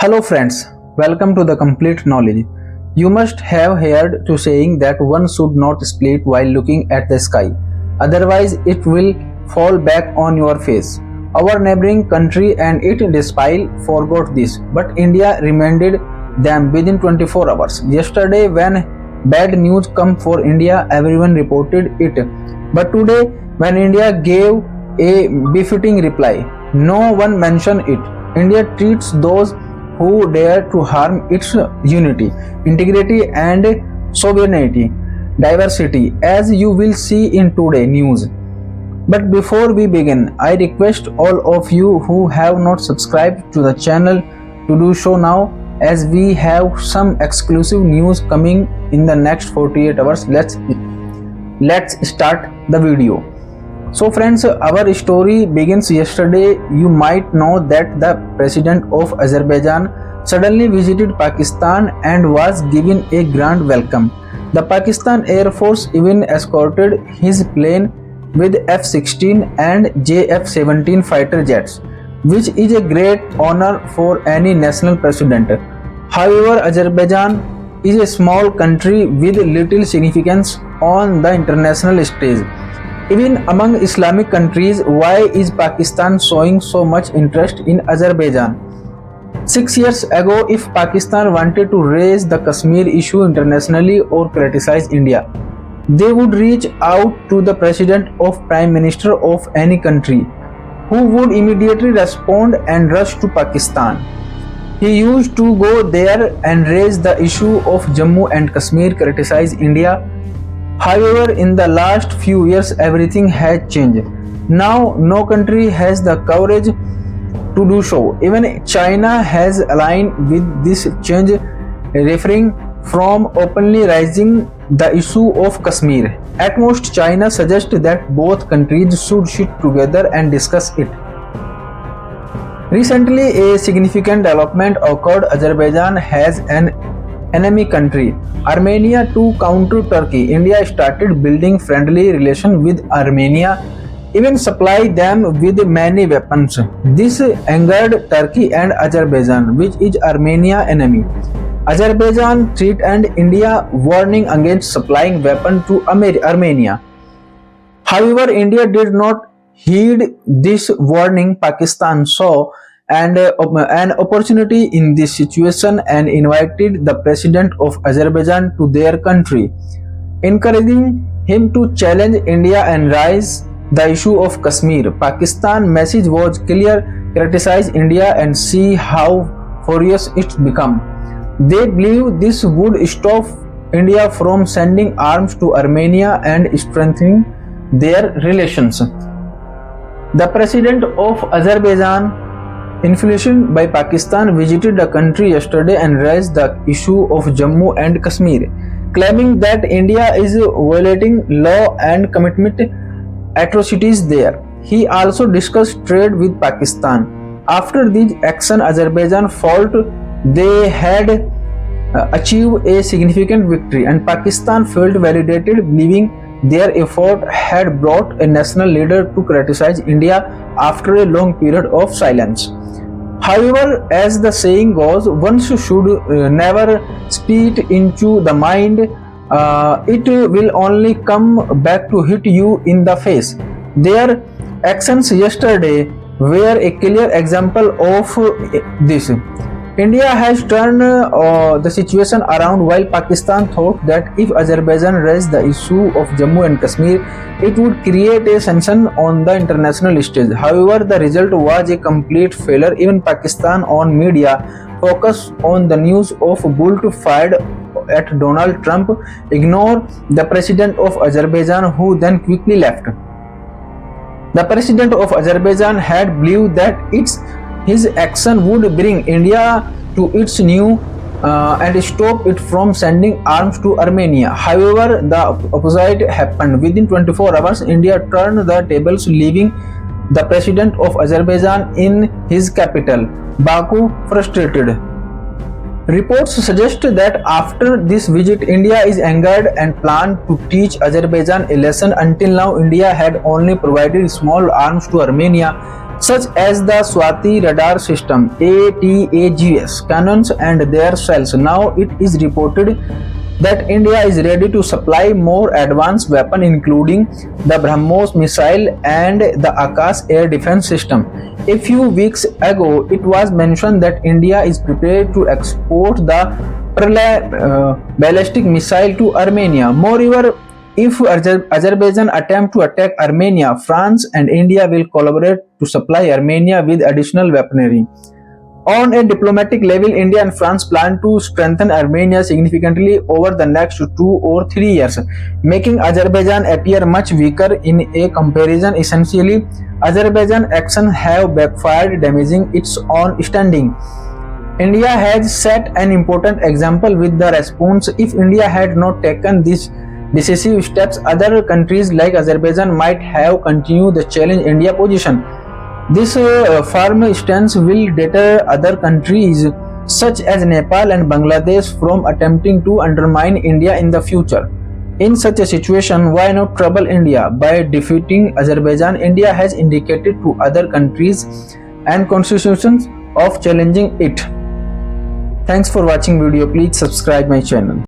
Hello friends, welcome to the Complete Knowledge. You must have heard to saying that one should not split while looking at the sky, otherwise it will fall back on your face. Our neighboring country and it despite forgot this, but India reminded them within 24 hours. Yesterday when bad news come for India, everyone reported it. But today when India gave a befitting reply, no one mentioned it. India treats those who dare to harm its unity, integrity, and sovereignty, diversity, as you will see in today's news. But before we begin, I request all of you who have not subscribed to the channel to do so now, as we have some exclusive news coming in the next 48 hours. Let's start the video. So friends, our story begins yesterday. You might know that the president of Azerbaijan suddenly visited Pakistan and was given a grand welcome. The Pakistan Air Force even escorted his plane with F-16 and JF-17 fighter jets, which is a great honor for any national president. However, Azerbaijan is a small country with little significance on the international stage. Even among Islamic countries, why is Pakistan showing so much interest in Azerbaijan? 6 years ago, if Pakistan wanted to raise the Kashmir issue internationally or criticize India, they would reach out to the president or prime minister of any country, who would immediately respond and rush to Pakistan. He used to go there and raise the issue of Jammu and Kashmir, criticize India. However, in the last few years, everything has changed. Now, no country has the courage to do so. Even China has aligned with this change, refraining from openly raising the issue of Kashmir. At most, China suggests that both countries should sit together and discuss it. Recently, a significant development occurred. Azerbaijan has an enemy country, Armenia, to counter Turkey. India started building friendly relations with Armenia, even supplied them with many weapons. This angered Turkey and Azerbaijan, which is Armenia's enemy. Azerbaijan threatened India, warning against supplying weapons to Armenia. However, India did not heed this warning. Pakistan saw an opportunity in this situation and invited the president of Azerbaijan to their country, encouraging him to challenge India and raise the issue of Kashmir. Pakistan's message was clear: criticize India and see how furious it's become. They believe this would stop India from sending arms to Armenia and strengthening their relations. The president of Azerbaijan, influenced by Pakistan, visited the country yesterday and raised the issue of Jammu and Kashmir, claiming that India is violating law and committed atrocities there. He also discussed trade with Pakistan. After this action, Azerbaijan felt they had achieved a significant victory, and Pakistan felt validated, believing their effort had brought a national leader to criticize India after a long period of silence. However, as the saying goes, one should never spit into the mind. It will only come back to hit you in the face. Their actions yesterday were a clear example of this. India has turned the situation around, while Pakistan thought that if Azerbaijan raised the issue of Jammu and Kashmir, it would create a sensation on the international stage. However, the result was a complete failure. Even Pakistan on media focused on the news of bullet fired at Donald Trump, ignore the president of Azerbaijan, who then quickly left. The president of Azerbaijan had believed that his action would bring India to its knees and stop it from sending arms to Armenia. However, the opposite happened. Within 24 hours, India turned the tables, leaving the president of Azerbaijan in his capital, Baku, frustrated. Reports suggest that after this visit, India is angered and planned to teach Azerbaijan a lesson. Until now, India had only provided small arms to Armenia, such as the Swati radar system ATAGS cannons and their cells. Now it is reported that India is ready to supply more advanced weapons including the BrahMos missile and the Akash air defense system. A few weeks ago, it was mentioned that India is prepared to export the ballistic missile to Armenia. Moreover, if Azerbaijan attempt to attack Armenia, France and India will collaborate to supply Armenia with additional weaponry. On a diplomatic level, India and France plan to strengthen Armenia significantly over the next 2 or 3 years, making Azerbaijan appear much weaker in a comparison. Essentially, Azerbaijan's actions have backfired, damaging its own standing. India has set an important example with the response. If India had not taken these decisive steps, other countries like Azerbaijan might have continued the challenge India position. This firm stance will deter other countries such as Nepal and Bangladesh from attempting to undermine India in the future. In such a situation, why not trouble India? By defeating Azerbaijan, India has indicated to other countries and constitutions of challenging it. Thanks for watching video. Please subscribe my channel.